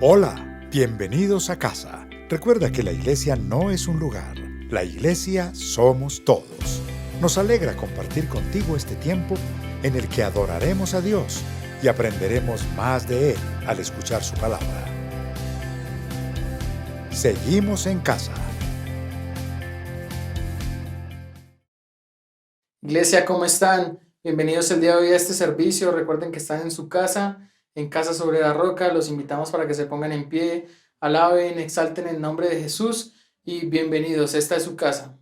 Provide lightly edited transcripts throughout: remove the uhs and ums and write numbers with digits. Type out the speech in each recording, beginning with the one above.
Hola, bienvenidos a casa. Recuerda que la iglesia no es un lugar, la iglesia somos todos. Nos alegra compartir contigo este tiempo en el que adoraremos a Dios y aprenderemos más de Él al escuchar su palabra. Seguimos en casa. Iglesia, ¿cómo están? Bienvenidos el día de hoy a este servicio. Recuerden que están en su casa, en Casa sobre la Roca. Los invitamos para que se pongan en pie, alaben, exalten el nombre de Jesús y bienvenidos. Esta es su casa.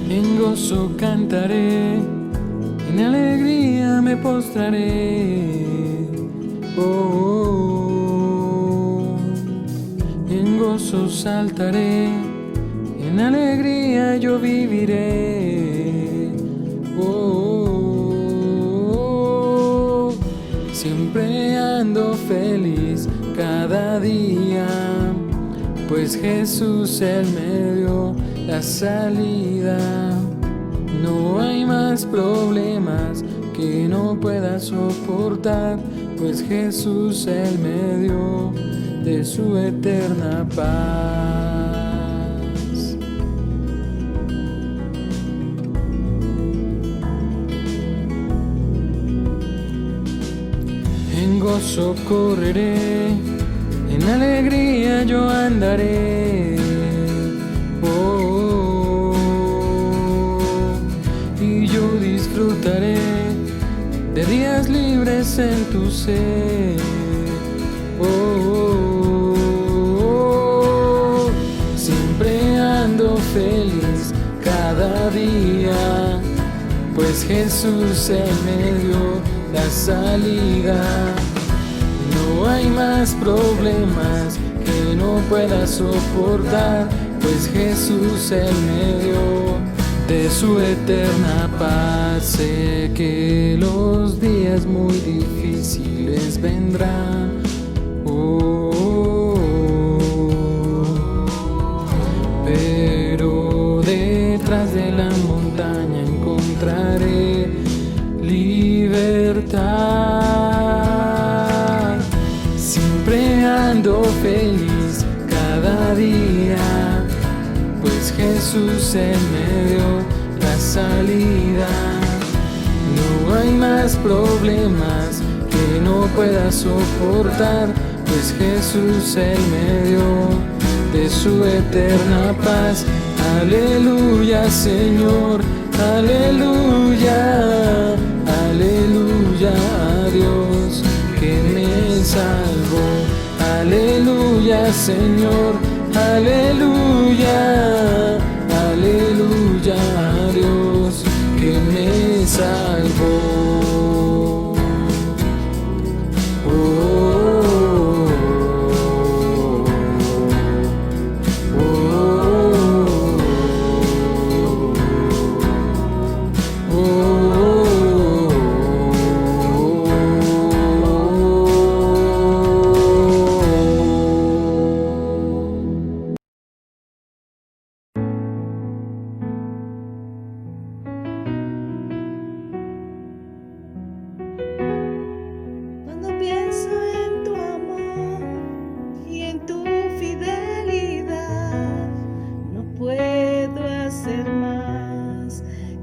En gozo cantaré, en alegría me postraré. En gozo saltaré, en alegría yo viviré. Siempre ando feliz cada día, pues Jesús Él me dio la salida. No hay más problemas que no pueda soportar, pues Jesús Él me dio de su eterna paz. En gozo correré, en alegría yo andaré. Y yo disfrutaré de días libres en tu ser. Siempre ando feliz cada día, pues Jesús Él me dio la salida. No hay más problemas que no pueda soportar, pues Jesús Él me dio de su eterna paz. Sé que los días muy difíciles vendrán, pero detrás de la montaña encontraré libertad. Siempre ando feliz cada día, pues Jesús Él me dio la salida. No hay más problemas que no pueda soportar, pues Jesús Él me dio de su eterna paz. Aleluya, Señor, aleluya, aleluya a Dios que me salvó. Aleluya, Señor, aleluya, aleluya a Dios que me salvó.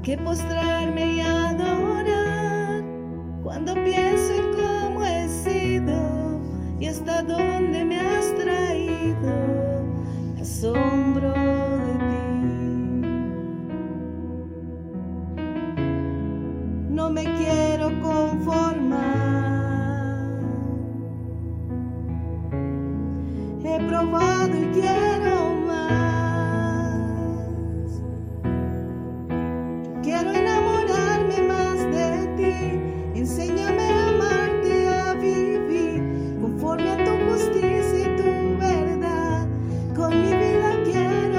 Que postrarme y adorar cuando pienso en cómo he sido y hasta dónde me has traído. Me asombro de ti. No me quiero conformar. He probado y quiero más. Quiero enamorarme más de ti. Enséñame a amarte, a vivir conforme a tu justicia y tu verdad. Con mi vida quiero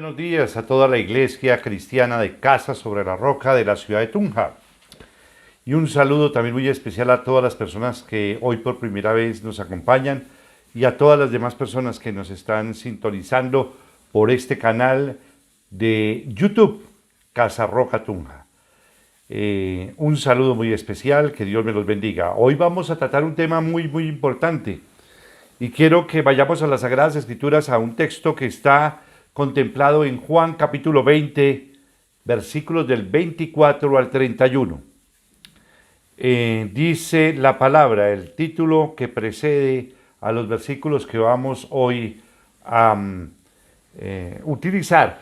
Buenos días a toda la iglesia cristiana de Casa sobre la Roca de la ciudad de Tunja. Y un saludo también muy especial a todas las personas que hoy por primera vez nos acompañan y a todas las demás personas que nos están sintonizando por este canal de YouTube, Casa Roca Tunja. Un saludo muy especial, que Dios me los bendiga. Hoy vamos a tratar un tema muy importante y quiero que vayamos a las Sagradas Escrituras, a un texto que está contemplado en Juan capítulo 20, versículos del 24 al 31. Dice la palabra, el título que precede a los versículos que vamos hoy a utilizar,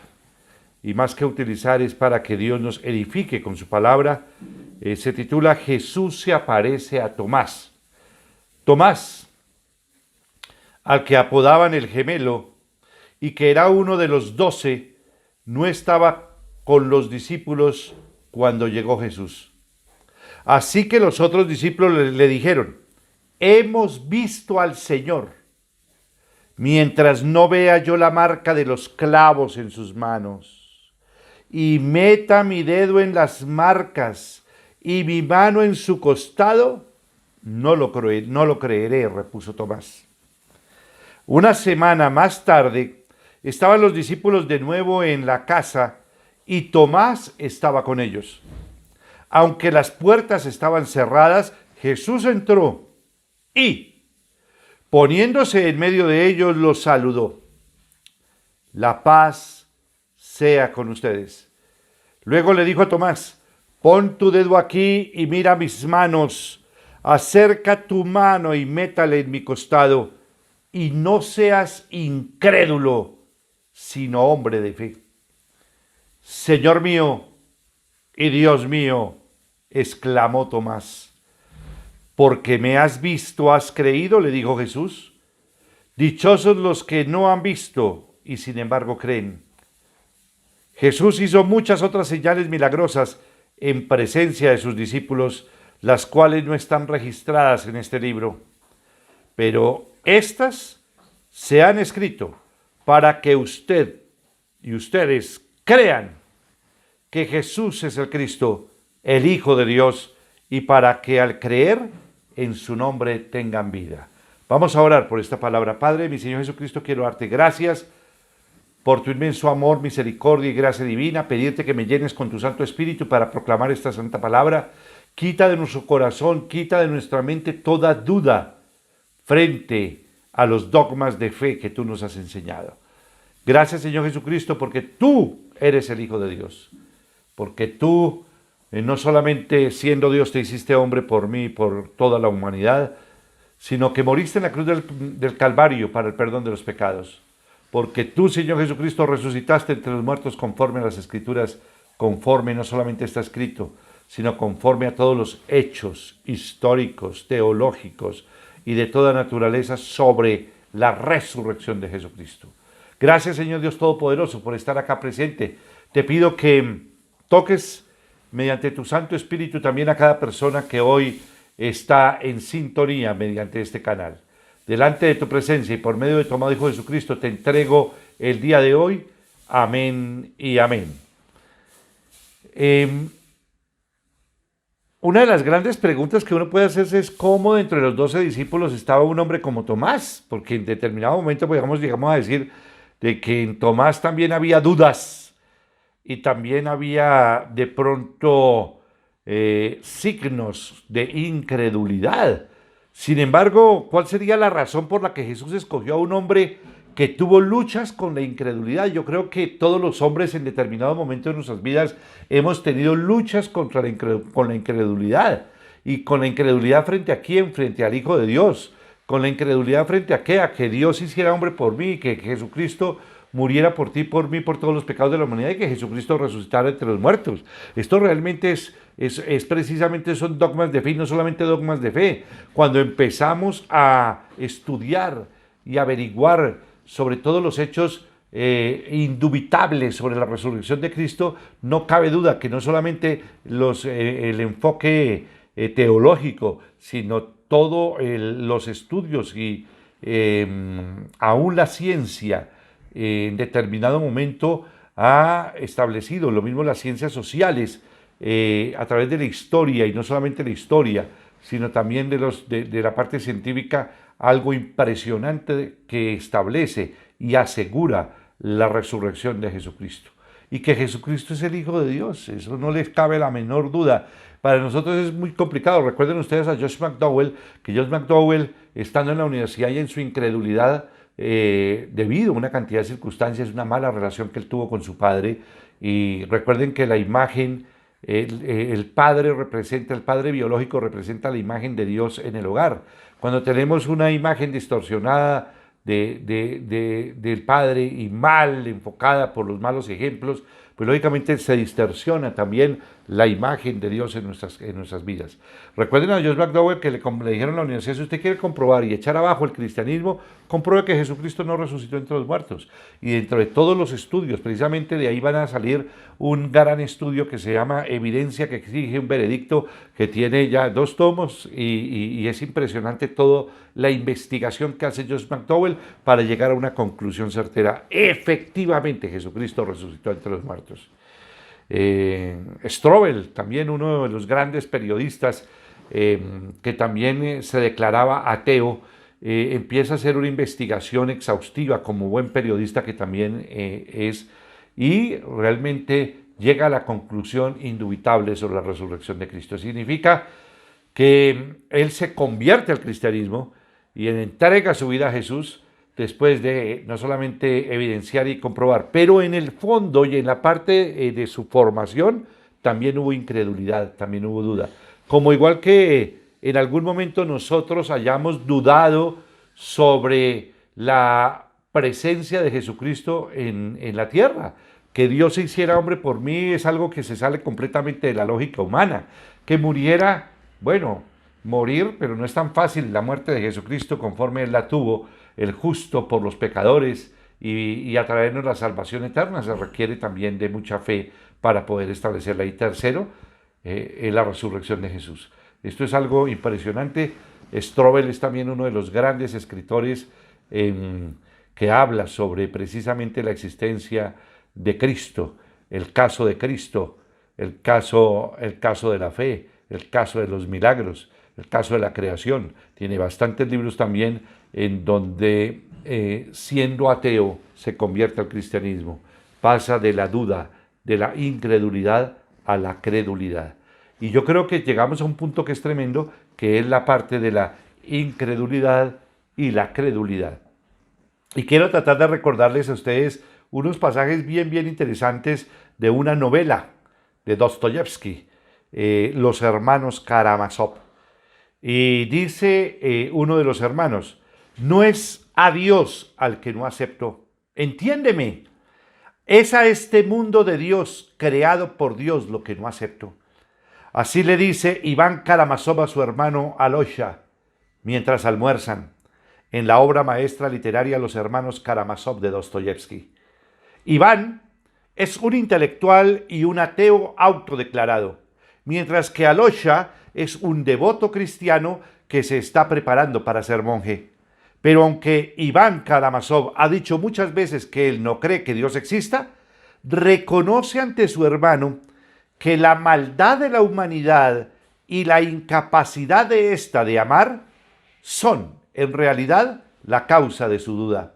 y más que utilizar es para que Dios nos edifique con su palabra. Se titula Jesús se aparece a Tomás. Tomás, al que apodaban el gemelo y que era uno de los 12, no estaba con los discípulos cuando llegó Jesús. Así que los otros discípulos le dijeron: hemos visto al Señor. Mientras no vea yo la marca de los clavos en sus manos, y meta mi dedo en las marcas y mi mano en su costado, no lo creeré, repuso Tomás. Una semana más tarde, estaban los discípulos de nuevo en la casa y Tomás estaba con ellos. Aunque las puertas estaban cerradas, Jesús entró y, poniéndose en medio de ellos, los saludó. La paz sea con ustedes. Luego le dijo a Tomás: pon tu dedo aquí y mira mis manos. Acerca tu mano y métale en mi costado. Y no seas incrédulo, sino hombre de fe. Señor mío y Dios mío, exclamó Tomás. Porque me has visto, has creído, le dijo Jesús. Dichosos los que no han visto y sin embargo creen. Jesús hizo muchas otras señales milagrosas en presencia de sus discípulos, las cuales no están registradas en este libro. Pero estas se han escrito para que usted y ustedes crean que Jesús es el Cristo, el Hijo de Dios, y para que al creer en su nombre tengan vida. Vamos a orar por esta palabra. Padre, mi Señor Jesucristo, quiero darte gracias por tu inmenso amor, misericordia y gracia divina, pedirte que me llenes con tu Santo Espíritu para proclamar esta santa palabra. Quita de nuestro corazón, quita de nuestra mente toda duda frente a los dogmas de fe que tú nos has enseñado. Gracias, Señor Jesucristo, porque tú eres el Hijo de Dios, porque tú, no solamente siendo Dios, te hiciste hombre por mí y por toda la humanidad, sino que moriste en la cruz del Calvario para el perdón de los pecados. Porque tú, Señor Jesucristo, resucitaste entre los muertos conforme a las Escrituras, conforme no solamente está escrito, sino conforme a todos los hechos históricos, teológicos y de toda naturaleza sobre la resurrección de Jesucristo. Gracias, Señor Dios Todopoderoso, por estar acá presente. Te pido que toques mediante tu Santo Espíritu también a cada persona que hoy está en sintonía mediante este canal. Delante de tu presencia y por medio de tu amado Hijo Jesucristo te entrego el día de hoy. Amén y amén. Una de las grandes preguntas que uno puede hacerse es cómo dentro de los 12 discípulos estaba un hombre como Tomás, porque en determinado momento llegamos a decir de que en Tomás también había dudas y también había de pronto signos de incredulidad. Sin embargo, ¿cuál sería la razón por la que Jesús escogió a un hombre que tuvo luchas con la incredulidad? Yo creo que todos los hombres en determinado momento de nuestras vidas hemos tenido luchas con la incredulidad. ¿Y con la incredulidad frente a quién? Frente al Hijo de Dios. ¿Con la incredulidad frente a qué? A que Dios hiciera hombre por mí, que Jesucristo muriera por ti, por mí, por todos los pecados de la humanidad y que Jesucristo resucitara entre los muertos. Esto realmente es precisamente, son dogmas de fe y no solamente dogmas de fe. Cuando empezamos a estudiar y averiguar sobre todos los hechos indubitables sobre la resurrección de Cristo, no cabe duda que no solamente el enfoque teológico, sino todos los estudios y aún la ciencia en determinado momento ha establecido, lo mismo las ciencias sociales, a través de la historia, y no solamente la historia, sino también de la parte científica, algo impresionante que establece y asegura la resurrección de Jesucristo. Y que Jesucristo es el Hijo de Dios, eso no les cabe la menor duda. Para nosotros es muy complicado. Recuerden ustedes a Josh McDowell, que Josh McDowell, estando en la universidad y en su incredulidad, debido a una cantidad de circunstancias, una mala relación que él tuvo con su padre, y recuerden que la imagen, el padre biológico representa la imagen de Dios en el hogar. Cuando tenemos una imagen distorsionada del padre y mal enfocada por los malos ejemplos, pues lógicamente se distorsiona también la imagen de Dios en nuestras vidas. Recuerden a Josh McDowell que le dijeron en la universidad: si usted quiere comprobar y echar abajo el cristianismo, compruebe que Jesucristo no resucitó entre los muertos. Y dentro de todos los estudios, precisamente de ahí van a salir un gran estudio que se llama Evidencia que exige un veredicto, que tiene ya 2 tomos, y es impresionante toda la investigación que hace Josh McDowell para llegar a una conclusión certera. Efectivamente, Jesucristo resucitó entre los muertos. Strobel, también uno de los grandes periodistas, que también se declaraba ateo, empieza a hacer una investigación exhaustiva como buen periodista que también es, y realmente llega a la conclusión indubitable sobre la resurrección de Cristo. Significa que él se convierte al cristianismo y entrega su vida a Jesús, después de no solamente evidenciar y comprobar, pero en el fondo y en la parte de su formación también hubo incredulidad, también hubo duda. Como igual que en algún momento nosotros hayamos dudado sobre la presencia de Jesucristo en la tierra. Que Dios se hiciera hombre por mí es algo que se sale completamente de la lógica humana. Que muriera, bueno, morir, pero no es tan fácil la muerte de Jesucristo conforme Él la tuvo, el justo por los pecadores, y a traernos la salvación eterna. Se requiere también de mucha fe para poder establecerla. Y tercero, es la resurrección de Jesús. Esto es algo impresionante. Strobel es también uno de los grandes escritores que habla sobre precisamente la existencia de Cristo, el caso de Cristo, el caso de la fe, el caso de los milagros, el caso de la creación. Tiene bastantes libros también en donde siendo ateo se convierte al cristianismo, pasa de la duda, de la incredulidad a la credulidad. Y yo creo que llegamos a un punto que es tremendo, que es la parte de la incredulidad y la credulidad. Y quiero tratar de recordarles a ustedes unos pasajes bien interesantes de una novela de Dostoyevsky, Los hermanos Karamazov. Y dice uno de los hermanos: no es a Dios al que no acepto, entiéndeme, es a este mundo de Dios, creado por Dios, lo que no acepto. Así le dice Iván Karamazov a su hermano Alosha mientras almuerzan en la obra maestra literaria Los hermanos Karamazov de Dostoyevsky. Iván es un intelectual y un ateo autodeclarado, mientras que Alosha es un devoto cristiano que se está preparando para ser monje. Pero aunque Iván Karamazov ha dicho muchas veces que él no cree que Dios exista, reconoce ante su hermano que la maldad de la humanidad y la incapacidad de ésta de amar son, en realidad, la causa de su duda.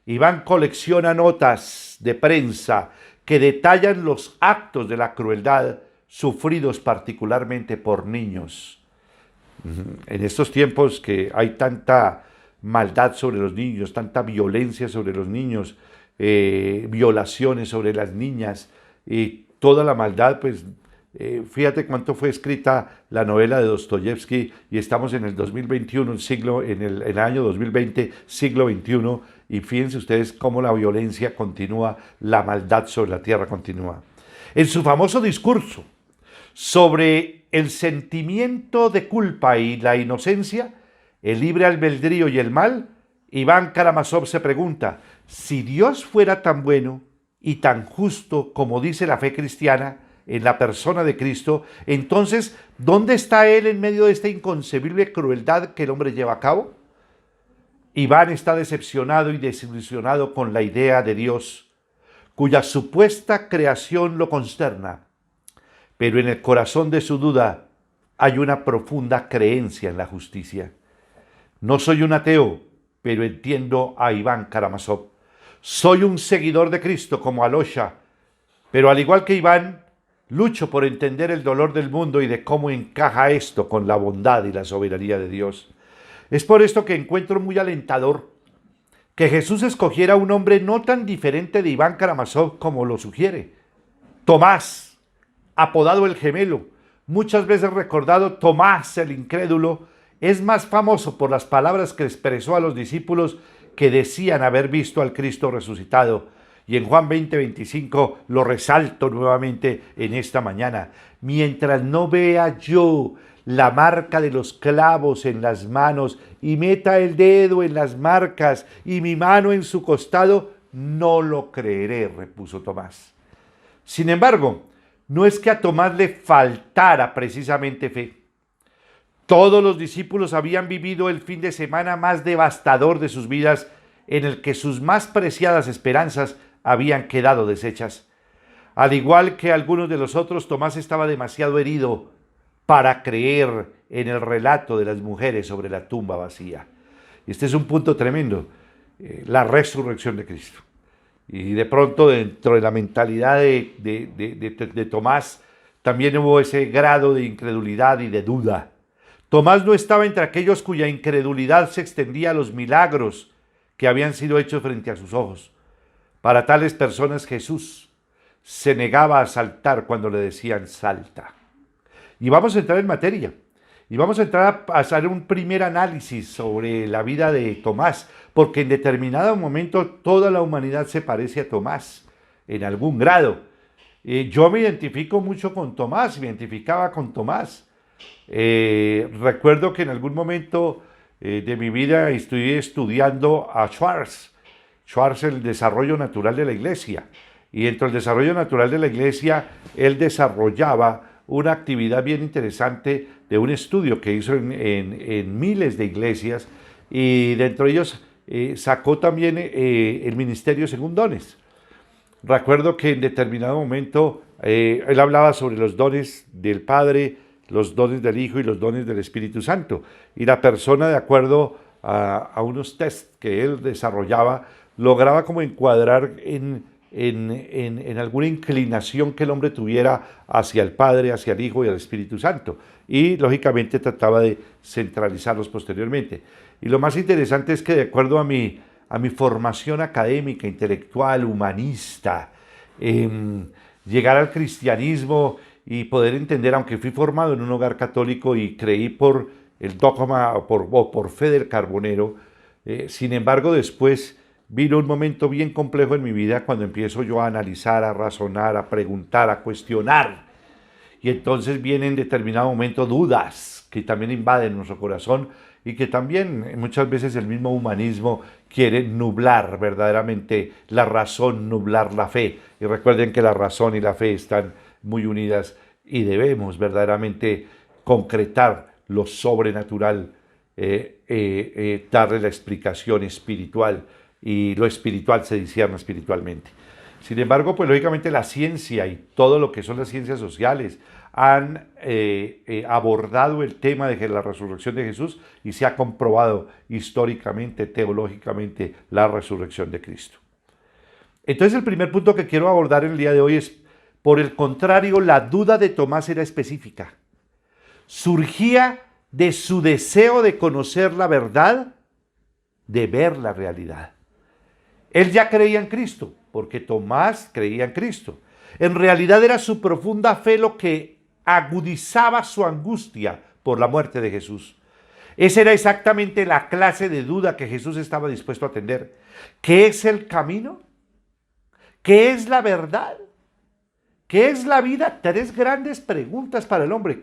Iván colecciona notas de prensa que detallan los actos de la crueldad sufridos particularmente por niños. En estos tiempos que hay tanta maldad sobre los niños, tanta violencia sobre los niños, violaciones sobre las niñas y toda la maldad, pues fíjate cuánto fue escrita la novela de Dostoyevsky y estamos en el 2021, en el año 2020, siglo XXI, y fíjense ustedes cómo la violencia continúa, la maldad sobre la tierra continúa. En su famoso discurso sobre el sentimiento de culpa y la inocencia, el libre albedrío y el mal, Iván Karamazov se pregunta: si Dios fuera tan bueno y tan justo como dice la fe cristiana en la persona de Cristo, entonces, ¿dónde está Él en medio de esta inconcebible crueldad que el hombre lleva a cabo? Iván está decepcionado y desilusionado con la idea de Dios, cuya supuesta creación lo consterna. Pero en el corazón de su duda hay una profunda creencia en la justicia. No soy un ateo, pero entiendo a Iván Karamazov. Soy un seguidor de Cristo como Alosha, pero al igual que Iván, lucho por entender el dolor del mundo y de cómo encaja esto con la bondad y la soberanía de Dios. Es por esto que encuentro muy alentador que Jesús escogiera un hombre no tan diferente de Iván Karamazov como lo sugiere. Tomás, apodado el gemelo, muchas veces recordado Tomás el incrédulo, es más famoso por las palabras que expresó a los discípulos que decían haber visto al Cristo resucitado. Y en Juan 20:25 lo resalto nuevamente en esta mañana. Mientras no vea yo la marca de los clavos en las manos y meta el dedo en las marcas y mi mano en su costado, no lo creeré, repuso Tomás. Sin embargo, no es que a Tomás le faltara precisamente fe. Todos los discípulos habían vivido el fin de semana más devastador de sus vidas, en el que sus más preciadas esperanzas habían quedado deshechas. Al igual que algunos de los otros, Tomás estaba demasiado herido para creer en el relato de las mujeres sobre la tumba vacía. Este es un punto tremendo, la resurrección de Cristo. Y de pronto dentro de la mentalidad de Tomás también hubo ese grado de incredulidad y de duda. Tomás no estaba entre aquellos cuya incredulidad se extendía a los milagros que habían sido hechos frente a sus ojos. Para tales personas Jesús se negaba a saltar cuando le decían salta. Y vamos a entrar en materia. Y vamos a entrar a hacer un primer análisis sobre la vida de Tomás, porque en determinado momento toda la humanidad se parece a Tomás, en algún grado. Yo me identifico mucho con Tomás, me identificaba con Tomás. Recuerdo que en algún momento de mi vida estuve estudiando a Schwartz, el desarrollo natural de la iglesia. Y dentro del desarrollo natural de la iglesia, él desarrollaba una actividad bien interesante de un estudio que hizo en miles de iglesias, y dentro de ellos sacó también el ministerio según dones. Recuerdo que en determinado momento él hablaba sobre los dones del Padre, los dones del Hijo y los dones del Espíritu Santo. Y la persona, de acuerdo a unos tests que él desarrollaba, lograba como encuadrar en alguna inclinación que el hombre tuviera hacia el Padre, hacia el Hijo y al Espíritu Santo. Y lógicamente trataba de centralizarlos posteriormente. Y lo más interesante es que, de acuerdo a mi formación académica, intelectual, humanista, llegar al cristianismo y poder entender, aunque fui formado en un hogar católico y creí por el dogma o por fe del carbonero, sin embargo después vino un momento bien complejo en mi vida cuando empiezo yo a analizar, a razonar, a preguntar, a cuestionar. Y entonces vienen en determinado momento dudas que también invaden nuestro corazón y que también muchas veces el mismo humanismo quiere nublar verdaderamente la razón, nublar la fe. Y recuerden que la razón y la fe están muy unidas y debemos verdaderamente concretar lo sobrenatural, darle la explicación espiritual, y lo espiritual se discierne espiritualmente. Sin embargo, pues lógicamente la ciencia y todo lo que son las ciencias sociales han abordado el tema de la resurrección de Jesús y se ha comprobado históricamente, teológicamente, la resurrección de Cristo. Entonces el primer punto que quiero abordar en el día de hoy es, por el contrario, la duda de Tomás era específica. Surgía de su deseo de conocer la verdad, de ver la realidad. Él ya creía en Cristo, porque Tomás creía en Cristo. En realidad era su profunda fe lo que agudizaba su angustia por la muerte de Jesús. Esa era exactamente la clase de duda que Jesús estaba dispuesto a atender. ¿Qué es el camino? ¿Qué es la verdad? ¿Qué es la vida? Tres grandes preguntas para el hombre.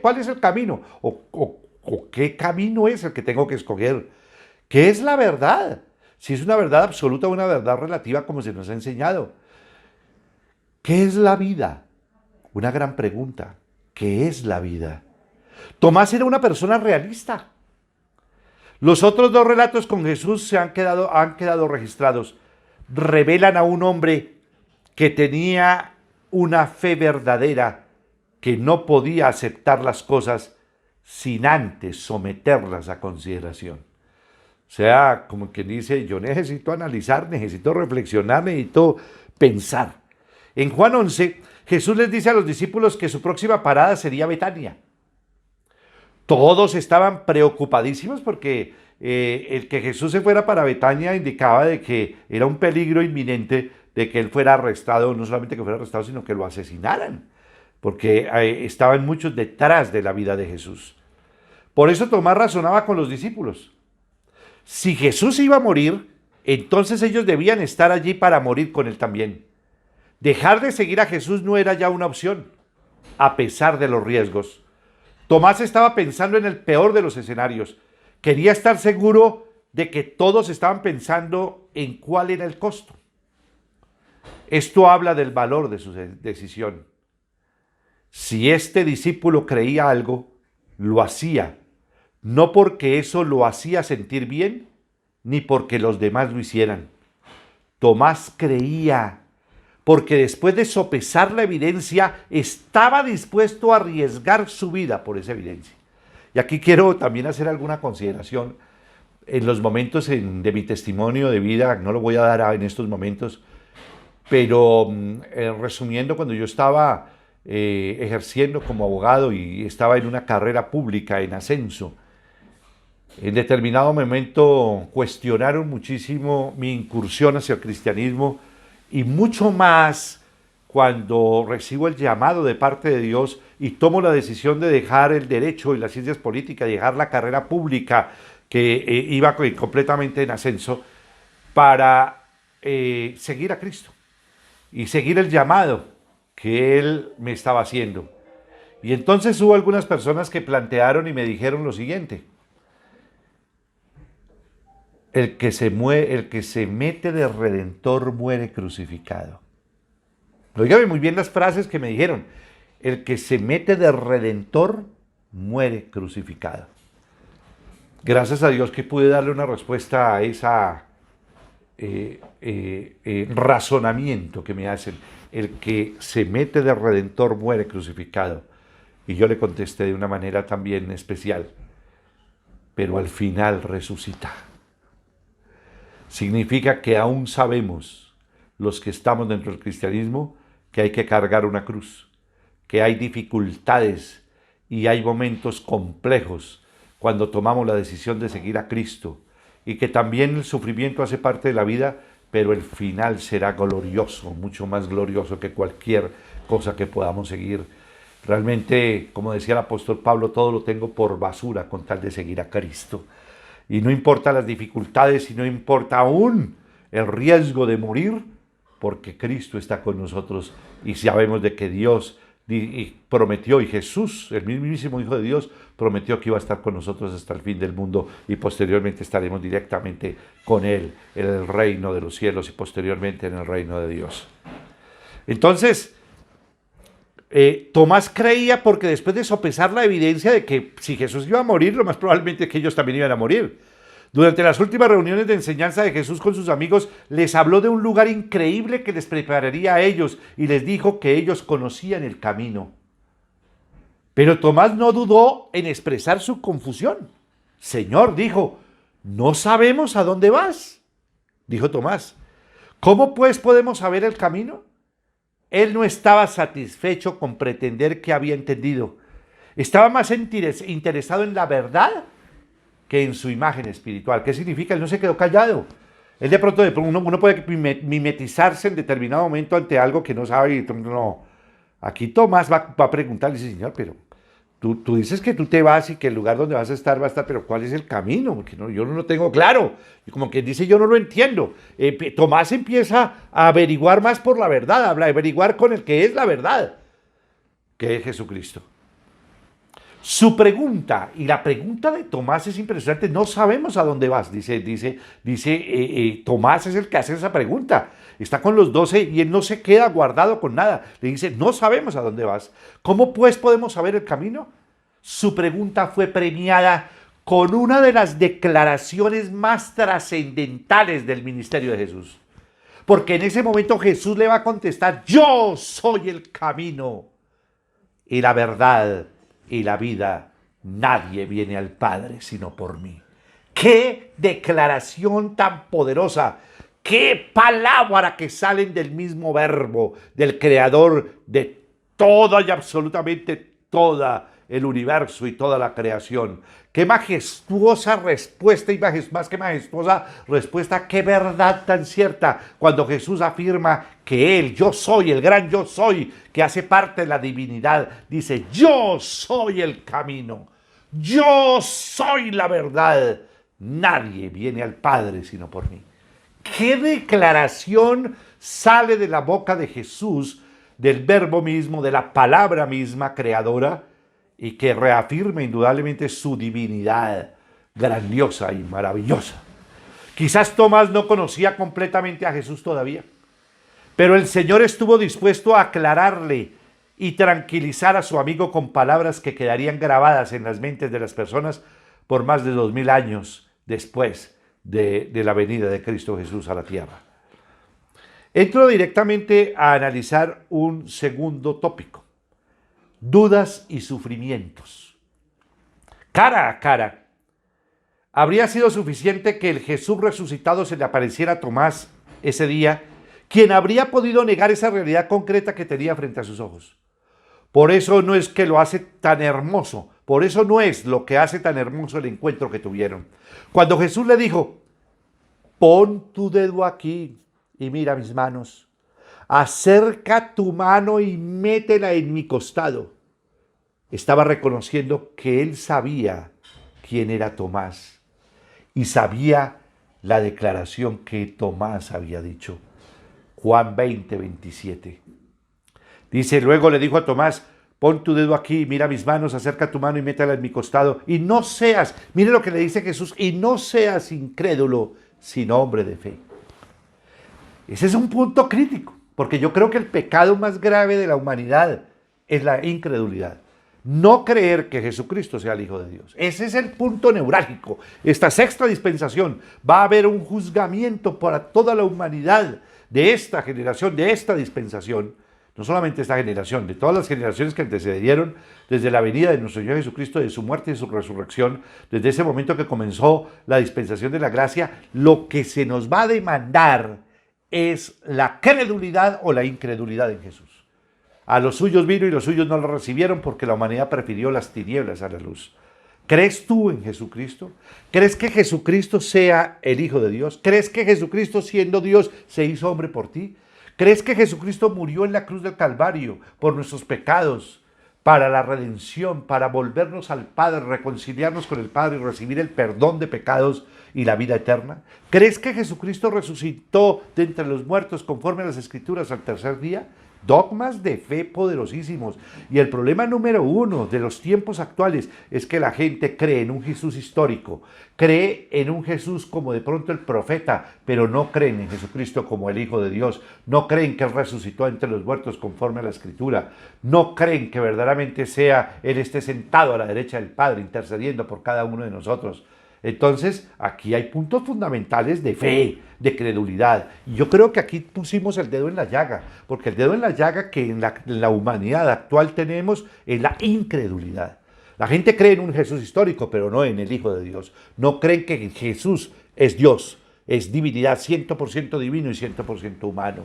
¿Cuál es el camino? ¿O qué camino es el que tengo que escoger? ¿Qué es la verdad? Si es una verdad absoluta o una verdad relativa, como se nos ha enseñado. ¿Qué es la vida? Una gran pregunta. ¿Qué es la vida? Tomás era una persona realista. Los otros dos relatos con Jesús han quedado registrados. Revelan a un hombre que tenía una fe verdadera, que no podía aceptar las cosas sin antes someterlas a consideración. O sea, como quien dice, yo necesito analizar, necesito reflexionar, necesito pensar. En Juan 11, Jesús les dice a los discípulos que su próxima parada sería Betania. Todos estaban preocupadísimos porque el que Jesús se fuera para Betania indicaba de que era un peligro inminente de que él fuera arrestado, no solamente que fuera arrestado, sino que lo asesinaran, porque estaban muchos detrás de la vida de Jesús. Por eso Tomás razonaba con los discípulos. Si Jesús iba a morir, entonces ellos debían estar allí para morir con él también. Dejar de seguir a Jesús no era ya una opción, a pesar de los riesgos. Tomás estaba pensando en el peor de los escenarios. Quería estar seguro de que todos estaban pensando en cuál era el costo. Esto habla del valor de su decisión. Si este discípulo creía algo, lo hacía, no porque eso lo hacía sentir bien, ni porque los demás lo hicieran. Tomás creía, porque después de sopesar la evidencia, estaba dispuesto a arriesgar su vida por esa evidencia. Y aquí quiero también hacer alguna consideración. En los momentos de mi testimonio de vida, no lo voy a dar en estos momentos, pero resumiendo, cuando yo estaba ejerciendo como abogado y estaba en una carrera pública en ascenso, en determinado momento cuestionaron muchísimo mi incursión hacia el cristianismo y mucho más cuando recibo el llamado de parte de Dios y tomo la decisión de dejar el derecho y las ciencias políticas, dejar la carrera pública que iba completamente en ascenso para seguir a Cristo y seguir el llamado que Él me estaba haciendo. Y entonces hubo algunas personas que plantearon y me dijeron lo siguiente: el que se mete de redentor muere crucificado. Óigame muy bien las frases que me dijeron. El que se mete de redentor muere crucificado. Gracias a Dios que pude darle una respuesta a esa razonamiento que me hacen. El que se mete de redentor muere crucificado. Y yo le contesté de una manera también especial: pero al final resucita. Significa que aún sabemos, los que estamos dentro del cristianismo, que hay que cargar una cruz, que hay dificultades y hay momentos complejos cuando tomamos la decisión de seguir a Cristo, y que también el sufrimiento hace parte de la vida, pero el final será glorioso, mucho más glorioso que cualquier cosa que podamos seguir. Realmente, como decía el apóstol Pablo, todo lo tengo por basura con tal de seguir a Cristo. Y no importa las dificultades y no importa aún el riesgo de morir, porque Cristo está con nosotros y sabemos de que Dios prometió, y Jesús, el mismísimo Hijo de Dios, prometió que iba a estar con nosotros hasta el fin del mundo, y posteriormente estaremos directamente con Él en el reino de los cielos y posteriormente en el reino de Dios. Entonces, Tomás creía porque después de sopesar la evidencia de que si Jesús iba a morir, lo más probablemente es que ellos también iban a morir. Durante las últimas reuniones de enseñanza de Jesús con sus amigos, les habló de un lugar increíble que les prepararía a ellos y les dijo que ellos conocían el camino. Pero Tomás no dudó en expresar su confusión. Señor, dijo, no sabemos a dónde vas. Dijo Tomás, ¿cómo pues podemos saber el camino? Él no estaba satisfecho con pretender que había entendido. Estaba más interesado en la verdad que en su imagen espiritual. ¿Qué significa? Él no se quedó callado. Él de pronto, uno puede mimetizarse en determinado momento ante algo que no sabe. Y no. Aquí Tomás va a preguntarle, dice, Señor, pero tú dices que tú te vas y que el lugar donde vas a estar va a estar, pero ¿cuál es el camino? Porque yo no lo tengo claro. Y como quien dice, yo no lo entiendo. Tomás empieza a averiguar más por la verdad, a averiguar con el que es la verdad, que es Jesucristo. Su pregunta, y la pregunta de Tomás es impresionante, no sabemos a dónde vas, dice Tomás es el que hace esa pregunta, está con los 12 y él no se queda guardado con nada, le dice, no sabemos a dónde vas, ¿cómo pues podemos saber el camino? Su pregunta fue premiada con una de las declaraciones más trascendentales del ministerio de Jesús. Porque en ese momento Jesús le va a contestar: yo soy el camino y la verdad y la vida. Nadie viene al Padre sino por mí. ¡Qué declaración tan poderosa! ¡Qué palabra que salen del mismo verbo, del creador de toda y absolutamente toda el universo y toda la creación! ¡Qué majestuosa respuesta! Y más que majestuosa respuesta, ¡qué verdad tan cierta! Cuando Jesús afirma que Él, yo soy, el gran yo soy, que hace parte de la divinidad, dice: yo soy el camino, yo soy la verdad. Nadie viene al Padre sino por mí. ¿Qué declaración sale de la boca de Jesús, del verbo mismo, de la palabra misma creadora, y que reafirma indudablemente su divinidad grandiosa y maravillosa? Quizás Tomás no conocía completamente a Jesús todavía, pero el Señor estuvo dispuesto a aclararle y tranquilizar a su amigo con palabras que quedarían grabadas en las mentes de las personas por más de 2000 años después de la venida de Cristo Jesús a la tierra. Entro directamente a analizar un segundo tópico: dudas y sufrimientos. Cara a cara, habría sido suficiente que el Jesús resucitado se le apareciera a Tomás ese día, quien habría podido negar esa realidad concreta que tenía frente a sus ojos. Por eso no es que lo hace tan hermoso, por eso no es lo que hace tan hermoso el encuentro que tuvieron. Cuando Jesús le dijo: pon tu dedo aquí y mira mis manos, acerca tu mano y métela en mi costado, estaba reconociendo que él sabía quién era Tomás y sabía la declaración que Tomás había dicho. Juan 20, 27. Dice: luego le dijo a Tomás: pon tu dedo aquí, mira mis manos, acerca tu mano y métela en mi costado. Y no seas, mire lo que le dice Jesús, y no seas incrédulo, sino hombre de fe. Ese es un punto crítico, porque yo creo que el pecado más grave de la humanidad es la incredulidad. No creer que Jesucristo sea el Hijo de Dios. Ese es el punto neurálgico. Esta sexta dispensación va a haber un juzgamiento para toda la humanidad de esta generación, de esta dispensación. No solamente esta generación, de todas las generaciones que antecedieron desde la venida de nuestro Señor Jesucristo, de su muerte y de su resurrección, desde ese momento que comenzó la dispensación de la gracia, lo que se nos va a demandar es la credulidad o la incredulidad en Jesús. A los suyos vino y los suyos no lo recibieron porque la humanidad prefirió las tinieblas a la luz. ¿Crees tú en Jesucristo? ¿Crees que Jesucristo sea el Hijo de Dios? ¿Crees que Jesucristo, siendo Dios, se hizo hombre por ti? ¿Crees que Jesucristo murió en la cruz del Calvario por nuestros pecados, para la redención, para volvernos al Padre, reconciliarnos con el Padre y recibir el perdón de pecados y la vida eterna? ¿Crees que Jesucristo resucitó de entre los muertos conforme a las Escrituras al tercer día? Dogmas de fe poderosísimos. Y el problema número uno de los tiempos actuales es que la gente cree en un Jesús histórico, cree en un Jesús como de pronto el profeta, pero no creen en Jesucristo como el Hijo de Dios, no creen que Él resucitó entre los muertos conforme a la Escritura, no creen que verdaderamente Él esté sentado a la derecha del Padre intercediendo por cada uno de nosotros. Entonces, aquí hay puntos fundamentales de fe, de credulidad. Y yo creo que aquí pusimos el dedo en la llaga, porque el dedo en la llaga que en la humanidad actual tenemos es la incredulidad. La gente cree en un Jesús histórico, pero no en el Hijo de Dios. No creen que Jesús es Dios, es divinidad, 100% divino y 100% humano.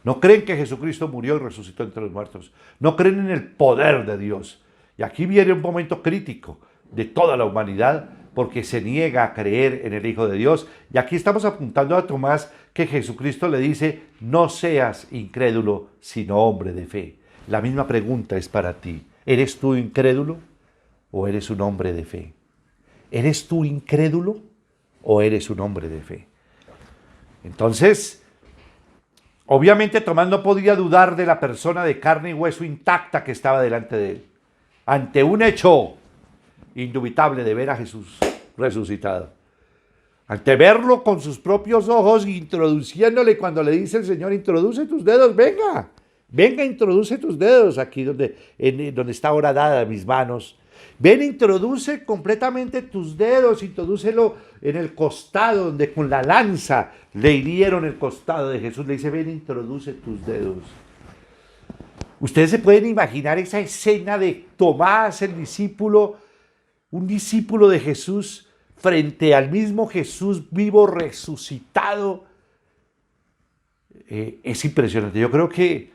No creen que Jesucristo murió y resucitó entre los muertos. No creen en el poder de Dios. Y aquí viene un momento crítico de toda la humanidad, porque se niega a creer en el Hijo de Dios. Y aquí estamos apuntando a Tomás que Jesucristo le dice: no seas incrédulo, sino hombre de fe. La misma pregunta es para ti. ¿Eres tú incrédulo o eres un hombre de fe? ¿Eres tú incrédulo o eres un hombre de fe? Entonces, obviamente Tomás no podía dudar de la persona de carne y hueso intacta que estaba delante de él, ante un hecho indubitable de ver a Jesús resucitado, ante verlo con sus propios ojos, introduciéndole, cuando le dice el Señor: introduce tus dedos, venga, introduce tus dedos aquí donde está ahora dada mis manos. Ven, introduce completamente tus dedos, introdúcelo en el costado, donde con la lanza le hirieron el costado de Jesús. Le dice, ven, introduce tus dedos. Ustedes se pueden imaginar esa escena de Tomás, el discípulo, un discípulo de Jesús, frente al mismo Jesús vivo, resucitado. Es impresionante. Yo creo que,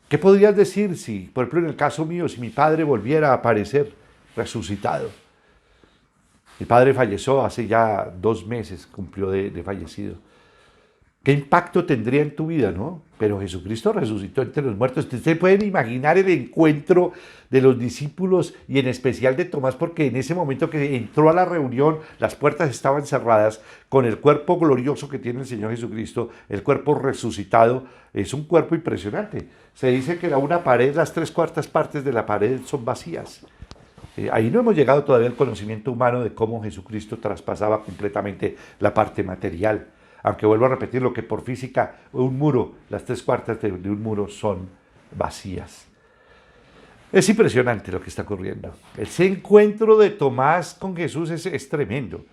¿qué podrías decir si, por ejemplo, en el caso mío, si mi padre volviera a aparecer resucitado? Mi padre falleció hace ya 2 meses, cumplió de fallecido. ¿Qué impacto tendría en tu vida, no? Pero Jesucristo resucitó entre los muertos. Ustedes pueden imaginar el encuentro de los discípulos y en especial de Tomás, porque en ese momento que entró a la reunión, las puertas estaban cerradas, con el cuerpo glorioso que tiene el Señor Jesucristo, el cuerpo resucitado, es un cuerpo impresionante. Se dice que una pared, las 3/4 partes de la pared son vacías. Ahí no hemos llegado todavía al conocimiento humano de cómo Jesucristo traspasaba completamente la parte material. Aunque vuelvo a repetir lo que por física, un muro, las 3/4 de un muro son vacías. Es impresionante lo que está ocurriendo. Ese encuentro de Tomás con Jesús es tremendo.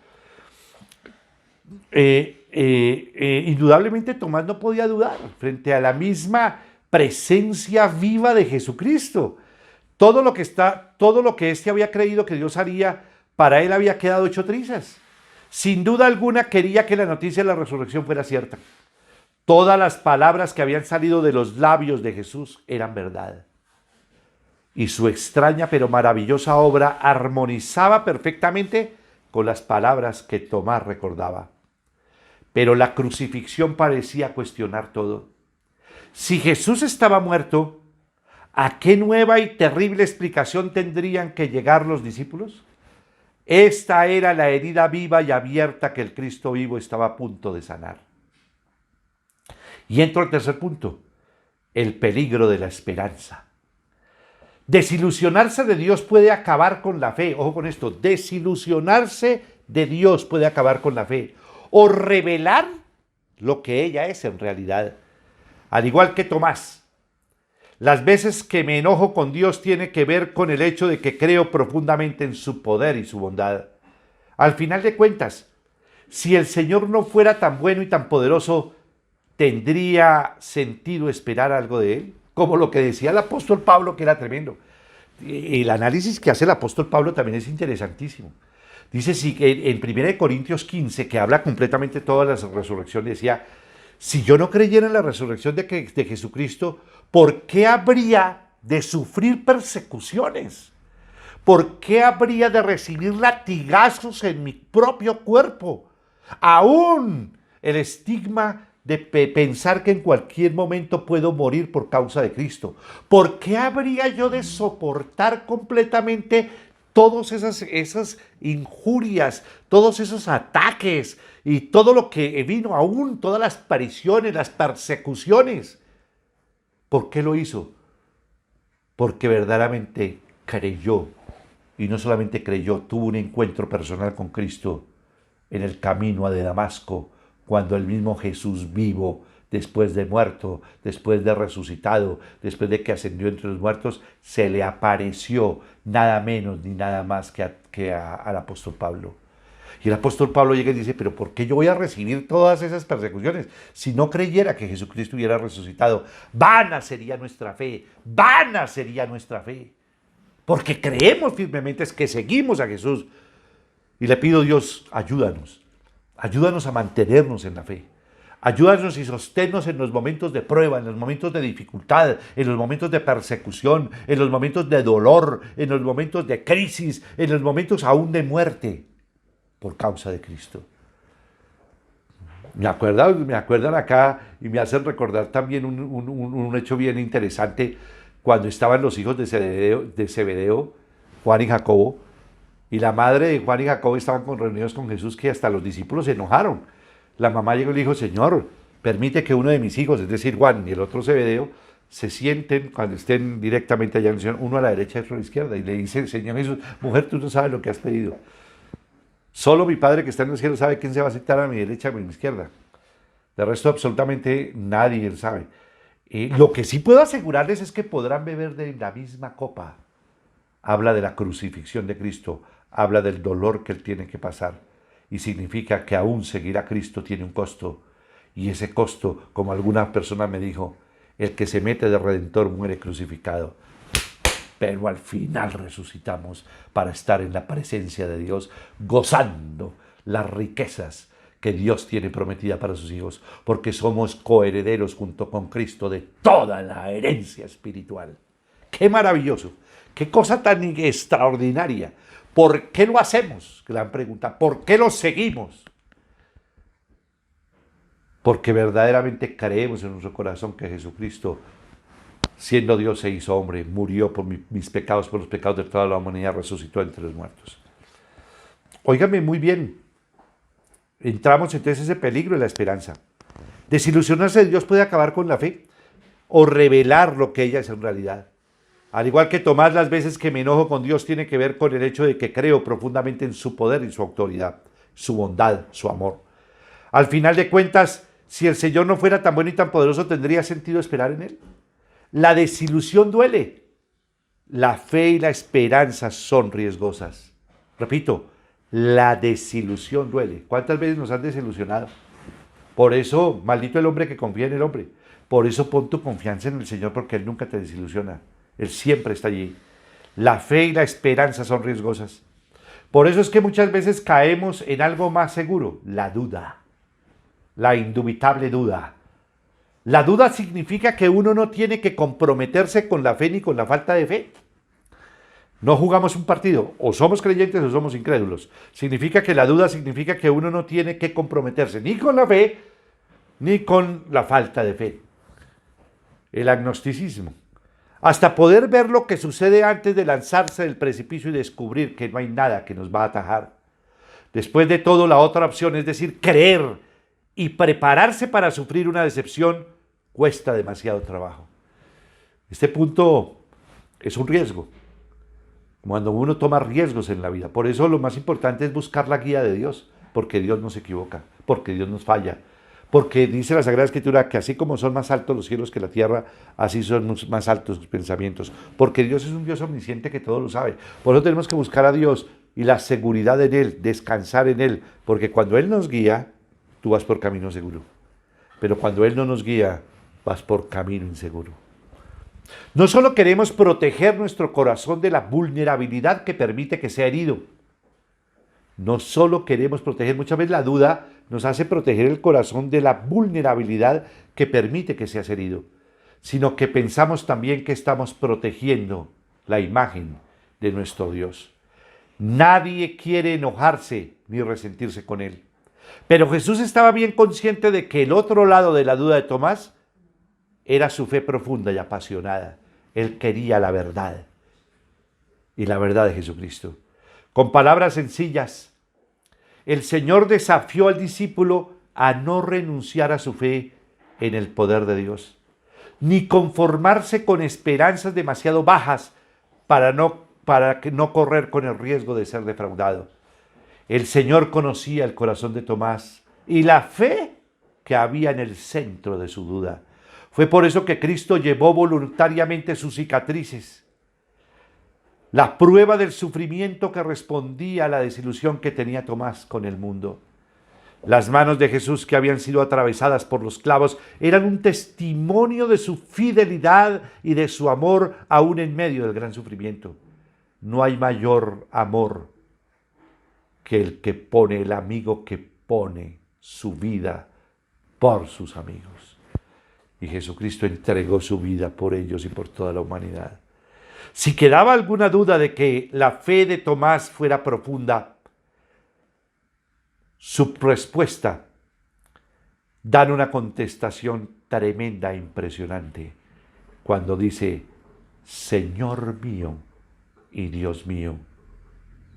Indudablemente Tomás no podía dudar frente a la misma presencia viva de Jesucristo. Todo lo que éste había creído que Dios haría, para él había quedado hecho trizas. Sin duda alguna quería que la noticia de la resurrección fuera cierta. Todas las palabras que habían salido de los labios de Jesús eran verdad. Y su extraña pero maravillosa obra armonizaba perfectamente con las palabras que Tomás recordaba. Pero la crucifixión parecía cuestionar todo. Si Jesús estaba muerto, ¿a qué nueva y terrible explicación tendrían que llegar los discípulos? Esta era la herida viva y abierta que el Cristo vivo estaba a punto de sanar. Y entro al tercer punto, el peligro de la esperanza. Desilusionarse de Dios puede acabar con la fe. Ojo con esto, desilusionarse de Dios puede acabar con la fe. O revelar lo que ella es en realidad. Al igual que Tomás. Las veces que me enojo con Dios tiene que ver con el hecho de que creo profundamente en su poder y su bondad. Al final de cuentas, si el Señor no fuera tan bueno y tan poderoso, ¿tendría sentido esperar algo de Él? Como lo que decía el apóstol Pablo, que era tremendo. El análisis que hace el apóstol Pablo también es interesantísimo. Dice sí, que en 1 Corintios 15, que habla completamente todas las resurrecciones, decía, si yo no creyera en la resurrección de Jesucristo, ¿por qué habría de sufrir persecuciones? ¿Por qué habría de recibir latigazos en mi propio cuerpo? Aún el estigma de pensar que en cualquier momento puedo morir por causa de Cristo. ¿Por qué habría yo de soportar completamente todas esas injurias, todos esos ataques y todo lo que vino, aún todas las apariciones, las persecuciones? ¿Por qué lo hizo? Porque verdaderamente creyó, y no solamente creyó, tuvo un encuentro personal con Cristo en el camino a Damasco, cuando el mismo Jesús vivo, después de muerto, después de resucitado, después de que ascendió entre los muertos, se le apareció nada menos ni nada más que al apóstol Pablo. Y el apóstol Pablo llega y dice, pero ¿por qué yo voy a recibir todas esas persecuciones si no creyera que Jesucristo hubiera resucitado? Vana sería nuestra fe, vana sería nuestra fe. Porque creemos firmemente es que seguimos a Jesús. Y le pido a Dios, ayúdanos a mantenernos en la fe. Ayúdanos y sosténnos en los momentos de prueba, en los momentos de dificultad, en los momentos de persecución, en los momentos de dolor, en los momentos de crisis, en los momentos aún de muerte, por causa de Cristo. Me acuerdan acá y me hacen recordar también un hecho bien interesante cuando estaban los hijos de Zebedeo, Juan y Jacobo, y la madre de Juan y Jacobo estaban reunidos con Jesús, que hasta los discípulos se enojaron. La mamá llegó y le dijo, Señor, permite que uno de mis hijos, es decir, Juan y el otro Zebedeo, se sienten cuando estén directamente allá en el Señor, uno a la derecha y otro a la izquierda. Y le dice, Señor Jesús, mujer, tú no sabes lo que has pedido. Solo mi Padre que está en el cielo sabe quién se va a sentar a mi derecha o a mi izquierda. De resto, absolutamente nadie sabe. Lo que sí puedo asegurarles es que podrán beber de la misma copa. habla de la crucifixión de Cristo, habla del dolor que Él tiene que pasar y significa que aún seguir a Cristo tiene un costo y ese costo, como alguna persona me dijo, el que se mete de redentor muere crucificado, pero al final resucitamos para estar en la presencia de Dios, gozando las riquezas que Dios tiene prometida para sus hijos, porque somos coherederos junto con Cristo de toda la herencia espiritual. ¡Qué maravilloso! ¡Qué cosa tan extraordinaria! ¿Por qué lo hacemos? Gran pregunta. ¿Por qué lo seguimos? Porque verdaderamente creemos en nuestro corazón que Jesucristo, siendo Dios, se hizo hombre, murió por mis pecados, por los pecados de toda la humanidad, resucitó entre los muertos. Óigame muy bien, entramos entonces en ese peligro de la esperanza. Desilusionarse de Dios puede acabar con la fe o revelar lo que ella es en realidad. Al igual que Tomás, las veces que me enojo con Dios tiene que ver con el hecho de que creo profundamente en su poder y su autoridad, su bondad, su amor. Al final de cuentas, si el Señor no fuera tan bueno y tan poderoso, ¿tendría sentido esperar en Él? La desilusión duele. La fe y la esperanza son riesgosas. Repito, la desilusión duele. ¿Cuántas veces nos han desilusionado? Por eso, maldito el hombre que confía en el hombre. Por eso pon tu confianza en el Señor, porque Él nunca te desilusiona. Él siempre está allí. La fe y la esperanza son riesgosas. Por eso es que muchas veces caemos en algo más seguro, la duda. La indubitable duda. La duda significa que uno no tiene que comprometerse con la fe ni con la falta de fe. No jugamos un partido, o somos creyentes o somos incrédulos. Significa que la duda significa que uno no tiene que comprometerse ni con la fe ni con la falta de fe. El agnosticismo. Hasta poder ver lo que sucede antes de lanzarse del precipicio y descubrir que no hay nada que nos va a atajar. Después de todo, la otra opción, es decir, creer y prepararse para sufrir una decepción, cuesta demasiado trabajo. Este punto es un riesgo. Cuando uno toma riesgos en la vida. Por eso lo más importante es buscar la guía de Dios, porque Dios no se equivoca, porque Dios nos falla. Porque dice la Sagrada Escritura que así como son más altos los cielos que la tierra, así son más altos sus pensamientos. Porque Dios es un Dios omnisciente que todo lo sabe. Por eso tenemos que buscar a Dios y la seguridad en Él, descansar en Él. Porque cuando Él nos guía, tú vas por camino seguro. Pero cuando Él no nos guía, vas por camino inseguro. No solo queremos proteger nuestro corazón de la vulnerabilidad que permite que sea herido. No solo queremos proteger, muchas veces la duda nos hace proteger el corazón de la vulnerabilidad que permite que seas herido, sino que pensamos también que estamos protegiendo la imagen de nuestro Dios. Nadie quiere enojarse ni resentirse con Él. Pero Jesús estaba bien consciente de que el otro lado de la duda de Tomás era su fe profunda y apasionada. Él quería la verdad y la verdad de Jesucristo. Con palabras sencillas, el Señor desafió al discípulo a no renunciar a su fe en el poder de Dios, ni conformarse con esperanzas demasiado bajas para que no correr con el riesgo de ser defraudado. El Señor conocía el corazón de Tomás y la fe que había en el centro de su duda. Fue por eso que Cristo llevó voluntariamente sus cicatrices, la prueba del sufrimiento que respondía a la desilusión que tenía Tomás con el mundo. Las manos de Jesús que habían sido atravesadas por los clavos eran un testimonio de su fidelidad y de su amor aún en medio del gran sufrimiento. No hay mayor amor que el amigo que pone su vida por sus amigos. Y Jesucristo entregó su vida por ellos y por toda la humanidad. Si quedaba alguna duda de que la fe de Tomás fuera profunda, su respuesta da una contestación tremenda e impresionante cuando dice: Señor mío y Dios mío,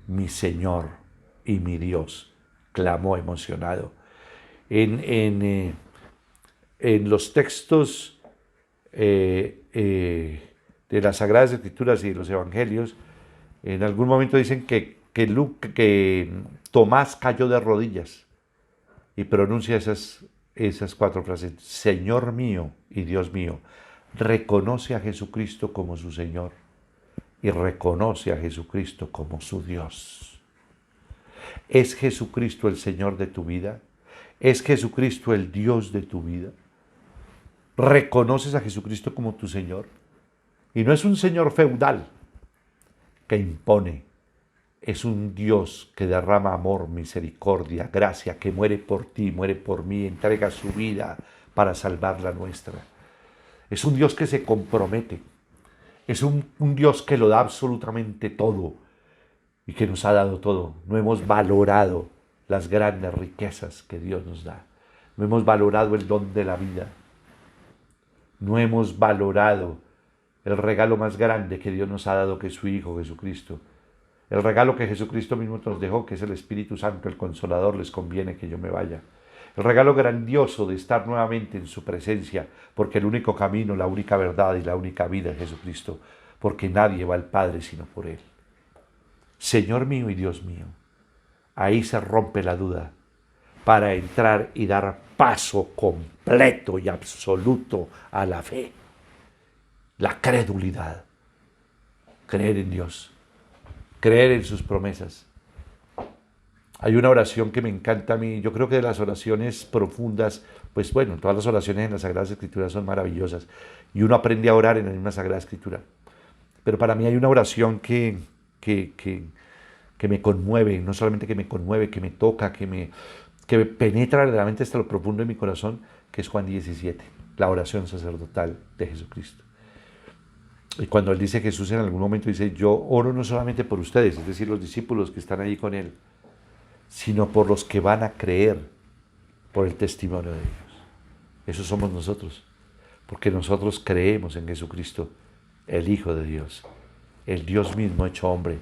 mi Señor y mi Dios, clamó emocionado. En los textos de las Sagradas Escrituras y de los Evangelios, en algún momento dicen que Tomás cayó de rodillas y pronuncia esas cuatro frases: Señor mío y Dios mío. Reconoce a Jesucristo como su Señor, y reconoce a Jesucristo como su Dios. ¿Es Jesucristo el Señor de tu vida? ¿Es Jesucristo el Dios de tu vida? ¿Reconoces a Jesucristo como tu Señor? Y no es un Señor feudal que impone, es un Dios que derrama amor, misericordia, gracia, que muere por ti, muere por mí, entrega su vida para salvar la nuestra. Es un Dios que se compromete, es un Dios que lo da absolutamente todo y que nos ha dado todo. No hemos valorado las grandes riquezas que Dios nos da. No hemos valorado el don de la vida. No hemos valorado el regalo más grande que Dios nos ha dado, que es su Hijo Jesucristo. El regalo que Jesucristo mismo nos dejó, que es el Espíritu Santo, el Consolador. Les conviene que yo me vaya. El regalo grandioso de estar nuevamente en su presencia, porque el único camino, la única verdad y la única vida es Jesucristo, porque nadie va al Padre sino por Él. Señor mío y Dios mío, ahí se rompe la duda para entrar y dar paso completo y absoluto a la fe. La credulidad. Creer en Dios. Creer en sus promesas. Hay una oración que me encanta a mí. Yo creo que de las oraciones profundas, pues bueno, todas las oraciones en las Sagradas Escrituras son maravillosas. Y uno aprende a orar en la misma Sagrada Escritura. Pero para mí hay una oración que me conmueve. No solamente que me conmueve, que me toca, que me penetra verdaderamente hasta lo profundo de mi corazón, que es Juan 17, la oración sacerdotal de Jesucristo. Y cuando él dice, Jesús en algún momento dice, yo oro no solamente por ustedes, es decir, los discípulos que están allí con él, sino por los que van a creer por el testimonio de ellos. Eso somos nosotros, porque nosotros creemos en Jesucristo, el Hijo de Dios, el Dios mismo hecho hombre,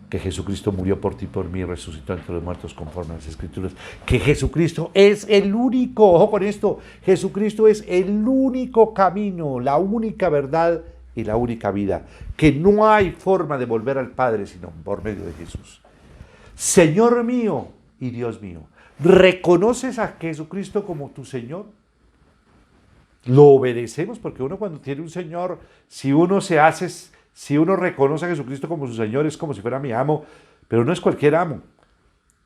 que Jesucristo murió por ti y por mí, resucitó entre los muertos conforme a las Escrituras, que Jesucristo es el único, ojo con esto, Jesucristo es el único camino, la única verdad y la única vida, que no hay forma de volver al Padre sino por medio de Jesús. Señor mío y Dios mío, ¿reconoces a Jesucristo como tu Señor? Lo obedecemos, porque uno cuando tiene un Señor, si uno reconoce a Jesucristo como su Señor, es como si fuera mi amo, pero no es cualquier amo,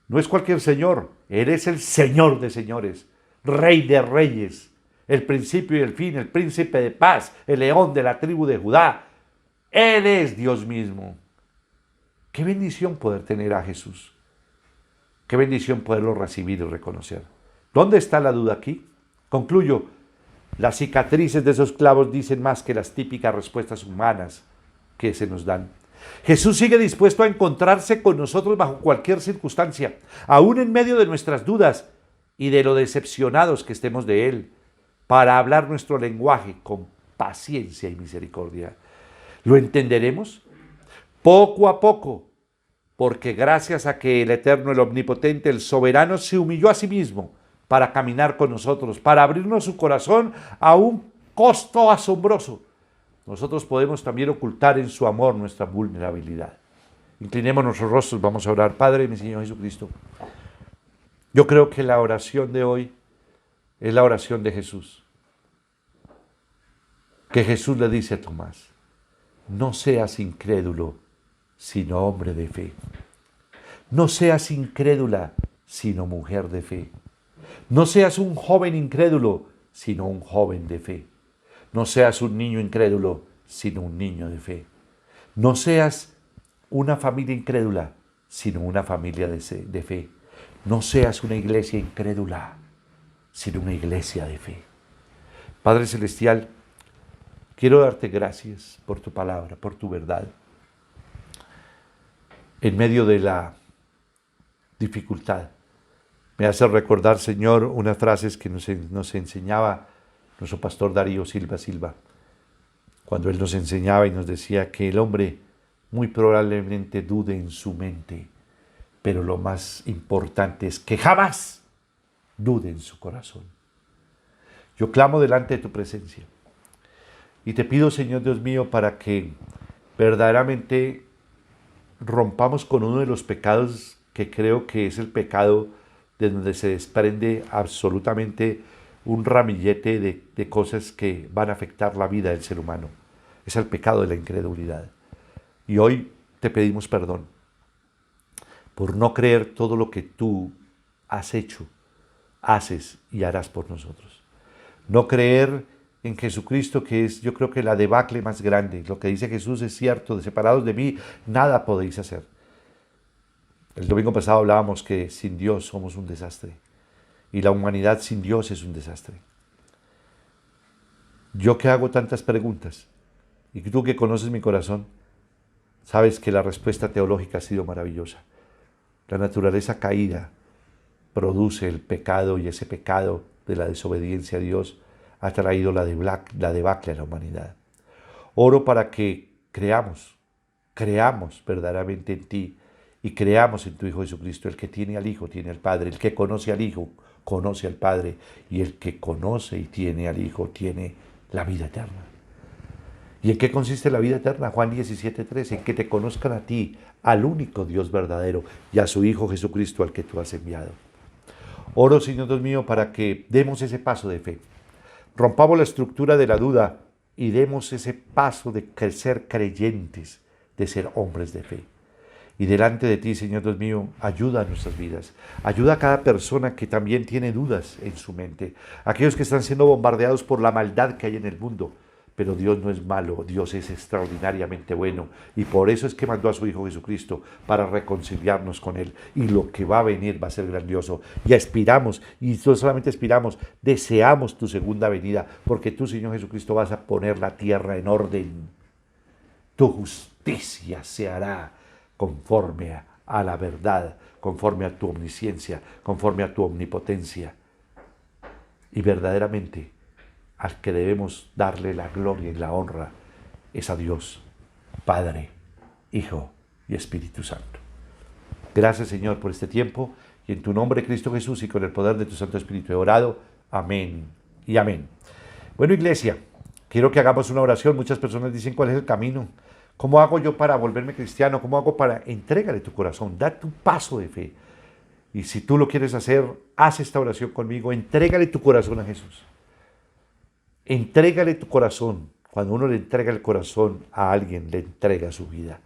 no es cualquier Señor, Él es el Señor de señores, Rey de reyes, el principio y el fin, el príncipe de paz, el león de la tribu de Judá. Él es Dios mismo. Qué bendición poder tener a Jesús. Qué bendición poderlo recibir y reconocer. ¿Dónde está la duda aquí? Concluyo. Las cicatrices de esos clavos dicen más que las típicas respuestas humanas que se nos dan. Jesús sigue dispuesto a encontrarse con nosotros bajo cualquier circunstancia, aún en medio de nuestras dudas y de lo decepcionados que estemos de Él, para hablar nuestro lenguaje con paciencia y misericordia. ¿Lo entenderemos? Poco a poco, porque gracias a que el Eterno, el Omnipotente, el Soberano se humilló a sí mismo para caminar con nosotros, para abrirnos su corazón a un costo asombroso, nosotros podemos también ocultar en su amor nuestra vulnerabilidad. Inclinemos nuestros rostros, vamos a orar. Padre, mi Señor Jesucristo, yo creo que la oración de hoy es la oración de Jesús. Que Jesús le dice a Tomás, no seas incrédulo, sino hombre de fe. No seas incrédula, sino mujer de fe. No seas un joven incrédulo, sino un joven de fe. No seas un niño incrédulo, sino un niño de fe. No seas una familia incrédula, sino una familia de fe. No seas una iglesia incrédula, sino una iglesia de fe. Padre Celestial, quiero darte gracias por tu palabra, por tu verdad. En medio de la dificultad, me hace recordar, Señor, unas frases que nos enseñaba nuestro pastor Darío Silva, cuando él nos enseñaba y nos decía que el hombre muy probablemente dude en su mente, pero lo más importante es que jamás dude en su corazón. Yo clamo delante de tu presencia y te pido, Señor Dios mío, para que verdaderamente rompamos con uno de los pecados que creo que es el pecado de donde se desprende absolutamente un ramillete de cosas que van a afectar la vida del ser humano. Es el pecado de la incredulidad. Y hoy te pedimos perdón por no creer todo lo que tú has hecho, haces y harás por nosotros. No creer en Jesucristo, que es, yo creo que la debacle más grande. Lo que dice Jesús es cierto: de separados de mí, nada podéis hacer. El domingo pasado hablábamos que sin Dios somos un desastre. Y la humanidad sin Dios es un desastre. Yo que hago tantas preguntas, y tú que conoces mi corazón, sabes que la respuesta teológica ha sido maravillosa. La naturaleza caída produce el pecado, y ese pecado de la desobediencia a Dios ha traído la debacle a la humanidad. Oro para que creamos verdaderamente en ti y creamos en tu Hijo Jesucristo. El que tiene al Hijo tiene al Padre, el que conoce al Hijo conoce al Padre, y el que conoce y tiene al Hijo tiene la vida eterna. ¿Y en qué consiste la vida eterna? Juan 17:3, en que te conozcan a ti, al único Dios verdadero, y a su Hijo Jesucristo, al que tú has enviado. Oro, Señor Dios mío, para que demos ese paso de fe. Rompamos la estructura de la duda y demos ese paso de ser creyentes, de ser hombres de fe. Y delante de ti, Señor Dios mío, ayuda a nuestras vidas. Ayuda a cada persona que también tiene dudas en su mente. Aquellos que están siendo bombardeados por la maldad que hay en el mundo. Pero Dios no es malo, Dios es extraordinariamente bueno. Y por eso es que mandó a su Hijo Jesucristo, para reconciliarnos con Él. Y lo que va a venir va a ser grandioso. Y aspiramos, y no solamente aspiramos, deseamos tu segunda venida. Porque tú, Señor Jesucristo, vas a poner la tierra en orden. Tu justicia se hará conforme a la verdad, conforme a tu omnisciencia, conforme a tu omnipotencia. Y verdaderamente, al que debemos darle la gloria y la honra es a Dios, Padre, Hijo y Espíritu Santo. Gracias, Señor, por este tiempo, y en tu nombre, Cristo Jesús, y con el poder de tu Santo Espíritu he orado. Amén y amén. Bueno, iglesia, quiero que hagamos una oración. Muchas personas dicen: ¿cuál es el camino? ¿Cómo hago yo para volverme cristiano? ¿Cómo hago para...? Entrégale tu corazón, da tu paso de fe. Y si tú lo quieres hacer, haz esta oración conmigo. Entrégale tu corazón a Jesús. Entrégale tu corazón. Cuando uno le entrega el corazón a alguien, le entrega su vida.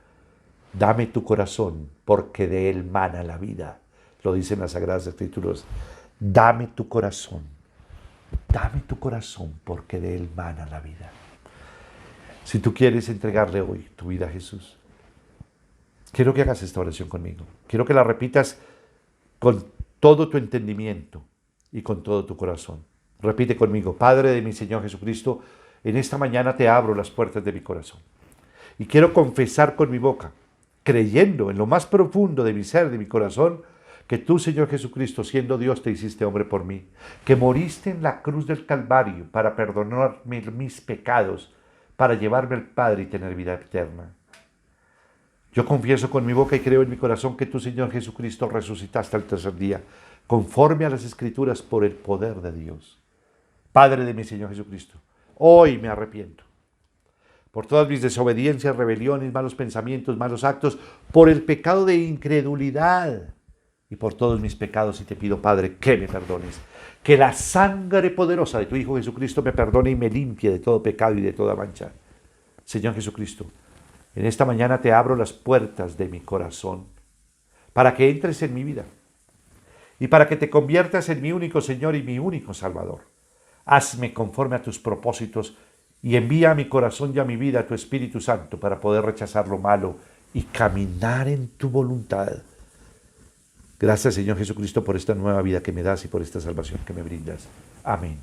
Dame tu corazón, porque de él mana la vida. Lo dicen las Sagradas Escrituras. Dame tu corazón. Dame tu corazón, porque de él mana la vida. Si tú quieres entregarle hoy tu vida a Jesús, quiero que hagas esta oración conmigo. Quiero que la repitas con todo tu entendimiento y con todo tu corazón. Repite conmigo: Padre de mi Señor Jesucristo, en esta mañana te abro las puertas de mi corazón. Y quiero confesar con mi boca, creyendo en lo más profundo de mi ser, de mi corazón, que tú, Señor Jesucristo, siendo Dios, te hiciste hombre por mí, que moriste en la cruz del Calvario para perdonarme mis pecados, para llevarme al Padre y tener vida eterna. Yo confieso con mi boca y creo en mi corazón que tú, Señor Jesucristo, resucitaste al tercer día, conforme a las Escrituras, por el poder de Dios. Padre de mi Señor Jesucristo, hoy me arrepiento por todas mis desobediencias, rebeliones, malos pensamientos, malos actos, por el pecado de incredulidad y por todos mis pecados, y te pido, Padre, que me perdones. Que la sangre poderosa de tu Hijo Jesucristo me perdone y me limpie de todo pecado y de toda mancha. Señor Jesucristo, en esta mañana te abro las puertas de mi corazón para que entres en mi vida y para que te conviertas en mi único Señor y mi único Salvador. Hazme conforme a tus propósitos y envía a mi corazón y a mi vida a tu Espíritu Santo para poder rechazar lo malo y caminar en tu voluntad. Gracias, Señor Jesucristo, por esta nueva vida que me das y por esta salvación que me brindas. Amén.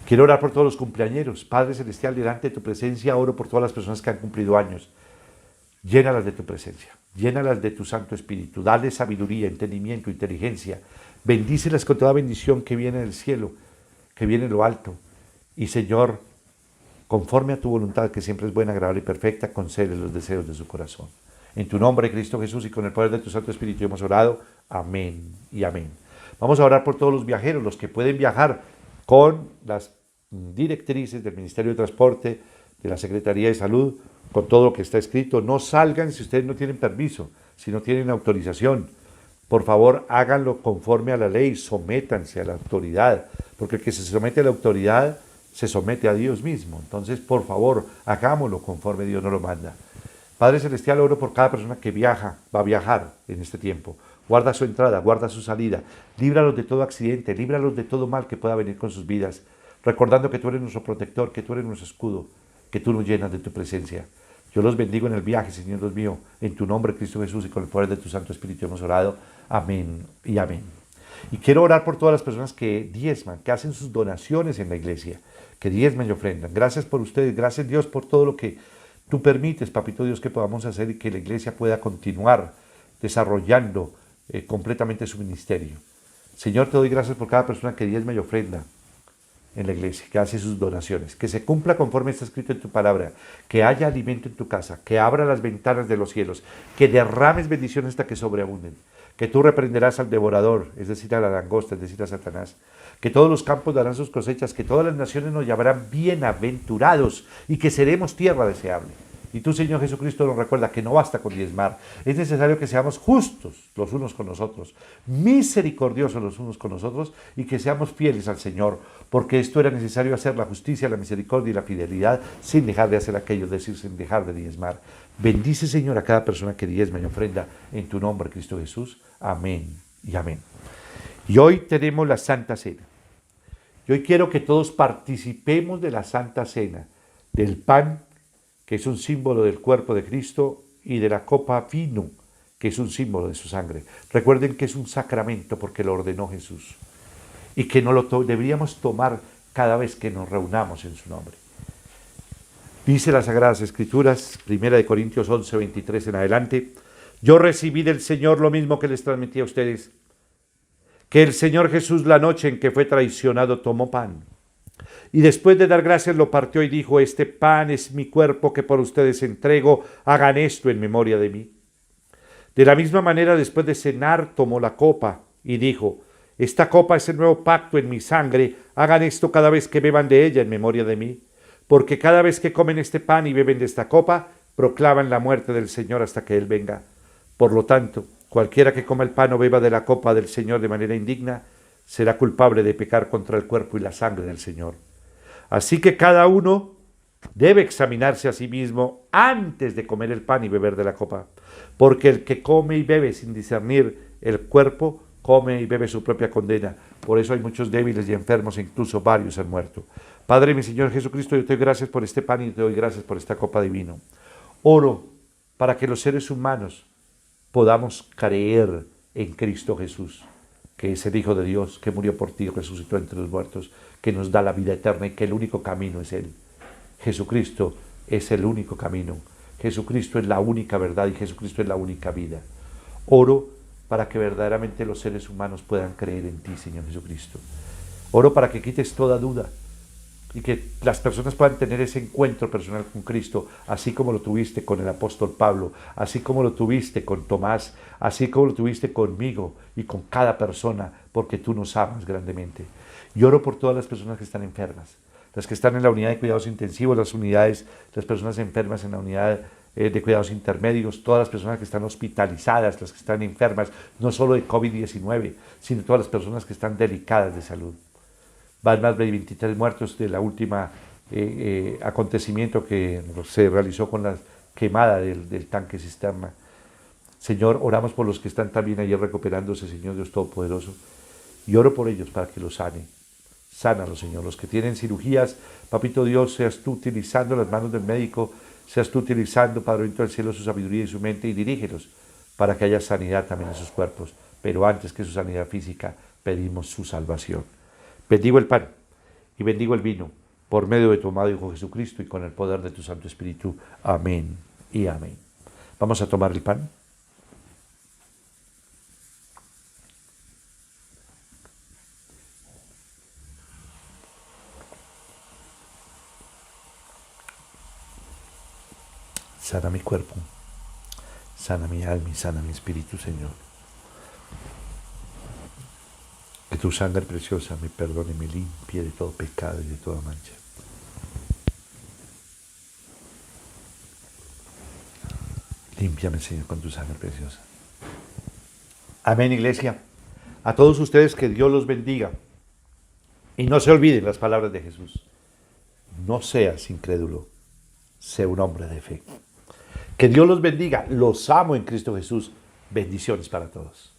Quiero orar por todos los cumpleañeros. Padre Celestial, delante de tu presencia oro por todas las personas que han cumplido años. Llénalas de tu presencia, llénalas de tu Santo Espíritu. Dale sabiduría, entendimiento, inteligencia. Bendícelas con toda bendición que viene del cielo, que viene de lo alto. Y, Señor, conforme a tu voluntad, que siempre es buena, agradable y perfecta, concede los deseos de su corazón. En tu nombre, Cristo Jesús, y con el poder de tu Santo Espíritu hemos orado. Amén y amén. Vamos a orar por todos los viajeros, los que pueden viajar con las directrices del Ministerio de Transporte, de la Secretaría de Salud, con todo lo que está escrito. No salgan si ustedes no tienen permiso, si no tienen autorización. Por favor, háganlo conforme a la ley, sométanse a la autoridad, porque el que se somete a la autoridad se somete a Dios mismo. Entonces, por favor, hagámoslo conforme Dios nos lo manda. Padre Celestial, oro por cada persona que viaja, va a viajar en este tiempo. Guarda su entrada, guarda su salida. Líbralos de todo accidente, líbralos de todo mal que pueda venir con sus vidas. Recordando que tú eres nuestro protector, que tú eres nuestro escudo, que tú nos llenas de tu presencia. Yo los bendigo en el viaje, Señor Dios mío. En tu nombre, Cristo Jesús, y con el poder de tu Santo Espíritu hemos orado. Amén y amén. Y quiero orar por todas las personas que diezman, que hacen sus donaciones en la iglesia, que diezman y ofrendan. Gracias por ustedes, gracias Dios por todo lo que tú permites, Papito Dios, que podamos hacer y que la iglesia pueda continuar desarrollando completamente su ministerio. Señor, te doy gracias por cada persona que diezma y ofrenda en la iglesia, que hace sus donaciones, que se cumpla conforme está escrito en tu palabra, que haya alimento en tu casa, que abra las ventanas de los cielos, que derrames bendiciones hasta que sobreabunden, que tú reprenderás al devorador, es decir, a la langosta, es decir, a Satanás, que todos los campos darán sus cosechas, que todas las naciones nos llamarán bienaventurados y que seremos tierra deseable. Y tú, Señor Jesucristo, nos recuerda que no basta con diezmar, es necesario que seamos justos los unos con los otros, misericordiosos los unos con los otros y que seamos fieles al Señor, porque esto era necesario hacer la justicia, la misericordia y la fidelidad sin dejar de hacer aquello, es decir, sin dejar de diezmar. Bendice, Señor, a cada persona que diezma y ofrenda en tu nombre, Cristo Jesús. Amén y amén. Y hoy tenemos la Santa Cena. Y hoy quiero que todos participemos de la Santa Cena, del pan, que es un símbolo del cuerpo de Cristo, y de la copa vino, que es un símbolo de su sangre. Recuerden que es un sacramento porque lo ordenó Jesús y que no lo deberíamos tomar cada vez que nos reunamos en su nombre. Dice las Sagradas Escrituras, 1 Corintios 11, 23 en adelante, yo recibí del Señor lo mismo que les transmití a ustedes, que el Señor Jesús la noche en que fue traicionado tomó pan, y después de dar gracias lo partió y dijo, este pan es mi cuerpo que por ustedes entrego, hagan esto en memoria de mí. De la misma manera, después de cenar, tomó la copa y dijo, esta copa es el nuevo pacto en mi sangre, hagan esto cada vez que beban de ella en memoria de mí, porque cada vez que comen este pan y beben de esta copa, proclaman la muerte del Señor hasta que Él venga. Por lo tanto, cualquiera que coma el pan o beba de la copa del Señor de manera indigna, será culpable de pecar contra el cuerpo y la sangre del Señor. Así que cada uno debe examinarse a sí mismo antes de comer el pan y beber de la copa, porque el que come y bebe sin discernir el cuerpo, come y bebe su propia condena. Por eso hay muchos débiles y enfermos, e incluso varios han muerto. Padre, mi Señor Jesucristo, yo te doy gracias por este pan y te doy gracias por esta copa de vino. Oro para que los seres humanos podamos creer en Cristo Jesús, que es el Hijo de Dios, que murió por ti y resucitó entre los muertos, que nos da la vida eterna y que el único camino es Él. Jesucristo es el único camino. Jesucristo es la única verdad y Jesucristo es la única vida. Oro para que verdaderamente los seres humanos puedan creer en ti, Señor Jesucristo. Oro para que quites toda duda y que las personas puedan tener ese encuentro personal con Cristo, así como lo tuviste con el apóstol Pablo, así como lo tuviste con Tomás, así como lo tuviste conmigo y con cada persona, porque tú nos amas grandemente. Y oro por todas las personas que están enfermas, las que están en la unidad de cuidados intensivos, las personas enfermas en la unidad de cuidados intermedios, todas las personas que están hospitalizadas, las que están enfermas, no solo de COVID-19, sino todas las personas que están delicadas de salud. Van más de 23 muertos de la última acontecimiento que se realizó con la quemada del tanque cisterna. Señor, oramos por los que están también ayer recuperándose, Señor Dios Todopoderoso, y oro por ellos para que los sane. Sánalos, Señor. Los que tienen cirugías, Papito Dios, seas tú utilizando las manos del médico, seas tú utilizando, Padre del cielo, su sabiduría y su mente, y dirígelos para que haya sanidad también en sus cuerpos. Pero antes que su sanidad física, pedimos su salvación. Bendigo el pan y bendigo el vino por medio de tu amado Hijo Jesucristo y con el poder de tu Santo Espíritu. Amén y amén. Vamos a tomar el pan. Sana mi cuerpo, sana mi alma y sana mi espíritu, Señor. Que tu sangre preciosa me perdone y me limpie de todo pecado y de toda mancha. Límpiame, Señor, con tu sangre preciosa. Amén, iglesia. A todos ustedes que Dios los bendiga. Y no se olviden las palabras de Jesús. No seas incrédulo, sé un hombre de fe. Que Dios los bendiga. Los amo en Cristo Jesús. Bendiciones para todos.